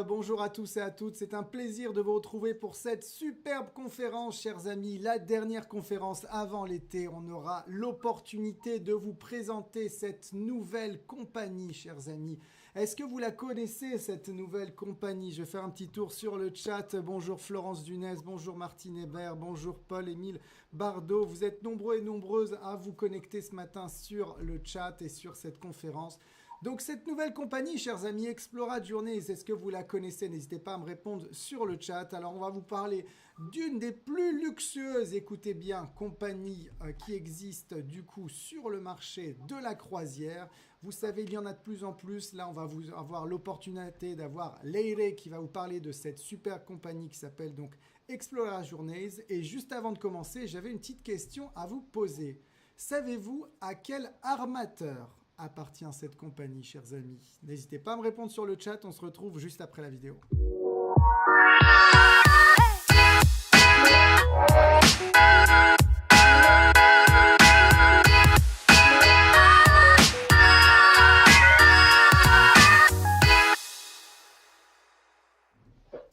Bonjour à tous et à toutes, c'est un plaisir de vous retrouver pour cette superbe conférence, chers amis. La dernière conférence avant l'été, on aura l'opportunité de vous présenter cette nouvelle compagnie, chers amis. Est-ce que vous la connaissez, cette nouvelle compagnie? Je vais faire un petit tour sur le chat. Bonjour Florence Dunez, bonjour Martine Hébert, bonjour Paul-Émile Bardot. Vous êtes nombreux et nombreuses à vous connecter ce matin sur le chat et sur cette conférence. Donc cette nouvelle compagnie, chers amis, Explora Journeys, est-ce que vous la connaissez? N'hésitez pas à me répondre sur le chat. Alors on va vous parler d'une des plus luxueuses, écoutez bien, compagnies qui existent du coup sur le marché de la croisière. Vous savez, il y en a de plus en plus. Là, on va vous avoir l'opportunité d'avoir Leire qui va vous parler de cette super compagnie qui s'appelle donc Explora Journeys. Et juste avant de commencer, j'avais une petite question à vous poser. Savez-vous à quel armateur appartient cette compagnie, chers amis? N'hésitez pas à me répondre sur le chat, on se retrouve juste après la vidéo.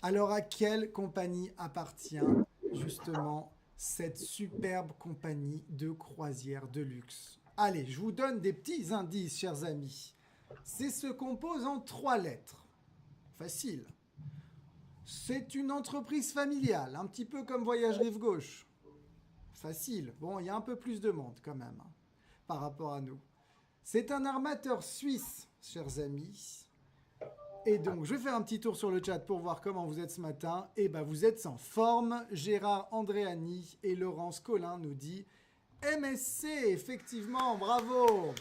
Alors à quelle compagnie appartient justement cette superbe compagnie de croisière de luxe? Allez, je vous donne des petits indices, chers amis. C'est se compose en 3 lettres. Facile. C'est une entreprise familiale, un petit peu comme Voyage Rive Gauche. Facile. Bon, il y a un peu plus de monde quand même par rapport à nous. C'est un armateur suisse, chers amis. Et donc, je vais faire un petit tour sur le chat pour voir comment vous êtes ce matin. Et ben, vous êtes en forme. Gérard Andréani et Laurence Collin nous dit MSC, effectivement, bravo.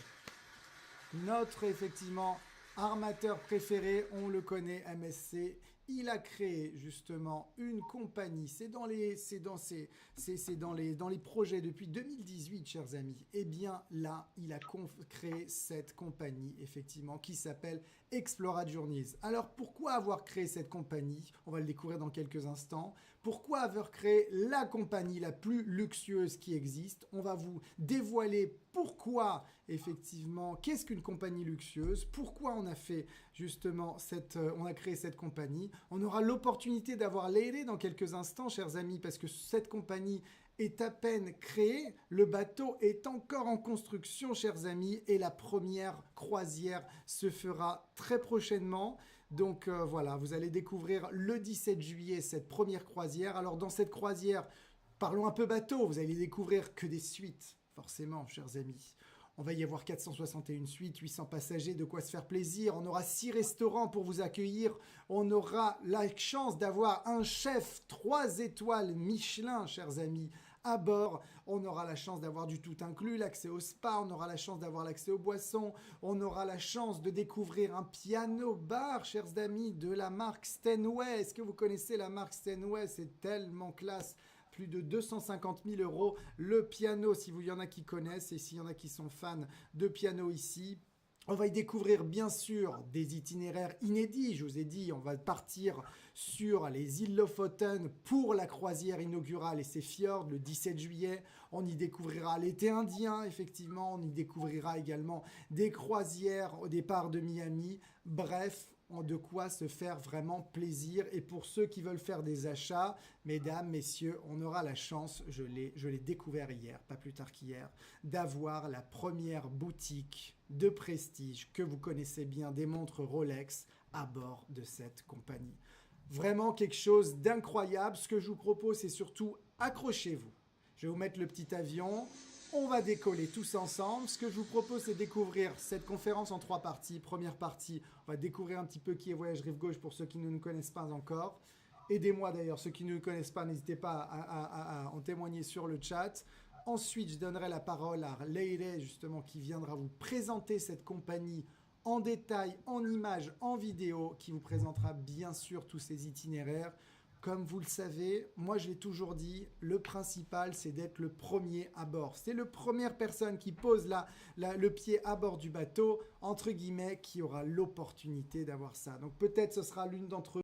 Notre, effectivement, armateur préféré, on le connaît, MSC. Il a créé justement une compagnie. C'est dans les projets depuis 2018, chers amis. Et bien là, il a créé cette compagnie, effectivement, qui s'appelle Explora Journeys. Alors, pourquoi avoir créé cette compagnie? On va le découvrir dans quelques instants. Pourquoi avoir créé la compagnie la plus luxueuse qui existe? On va vous dévoiler pourquoi, effectivement, qu'est-ce qu'une compagnie luxueuse? Pourquoi on a fait justement on a créé cette compagnie? On aura l'opportunité d'avoir Leire dans quelques instants, chers amis, parce que cette compagnie est à peine créée, le bateau est encore en construction, chers amis, et la première croisière se fera très prochainement. Donc voilà, vous allez découvrir le 17 juillet cette première croisière. Alors dans cette croisière, parlons un peu bateau, vous allez découvrir que des suites, forcément, chers amis. On va y avoir 461 suites, 800 passagers, de quoi se faire plaisir. On aura 6 restaurants pour vous accueillir. On aura la chance d'avoir un chef 3 étoiles Michelin, chers amis, à bord. On aura la chance d'avoir du tout inclus, l'accès au spa, on aura la chance d'avoir l'accès aux boissons, on aura la chance de découvrir un piano-bar, chers amis, de la marque Steinway. Est-ce que vous connaissez la marque Steinway? C'est tellement classe. Plus de 250 000 euros le piano, si vous y en a qui connaissent et s'il y en a qui sont fans de piano ici. On va y découvrir bien sûr des itinéraires inédits. Je vous ai dit, on va partir sur les îles Lofoten pour la croisière inaugurale et ses fjords le 17 juillet. On y découvrira l'été indien, effectivement. On y découvrira également des croisières au départ de Miami. Bref, de quoi se faire vraiment plaisir. Et pour ceux qui veulent faire des achats, mesdames, messieurs, on aura la chance, je l'ai découvert hier, pas plus tard qu'hier, d'avoir la première boutique de prestige que vous connaissez bien, des montres Rolex à bord de cette compagnie. Vraiment quelque chose d'incroyable. Ce que je vous propose, c'est surtout accrochez-vous. Je vais vous mettre le petit avion. On va décoller tous ensemble. Ce que je vous propose, c'est de découvrir cette conférence en 3 parties. Première partie, on va découvrir un petit peu qui est Voyage Rive Gauche pour ceux qui ne nous connaissent pas encore. Aidez-moi d'ailleurs, ceux qui ne nous connaissent pas, n'hésitez pas à en témoigner sur le chat. Ensuite, je donnerai la parole à Leire, justement, qui viendra vous présenter cette compagnie en détail, en images, en vidéo, qui vous présentera bien sûr tous ces itinéraires. Comme vous le savez, moi je l'ai toujours dit, le principal c'est d'être le premier à bord. C'est la première personne qui pose le pied à bord du bateau, entre guillemets, qui aura l'opportunité d'avoir ça. Donc peut-être ce sera l'une d'entre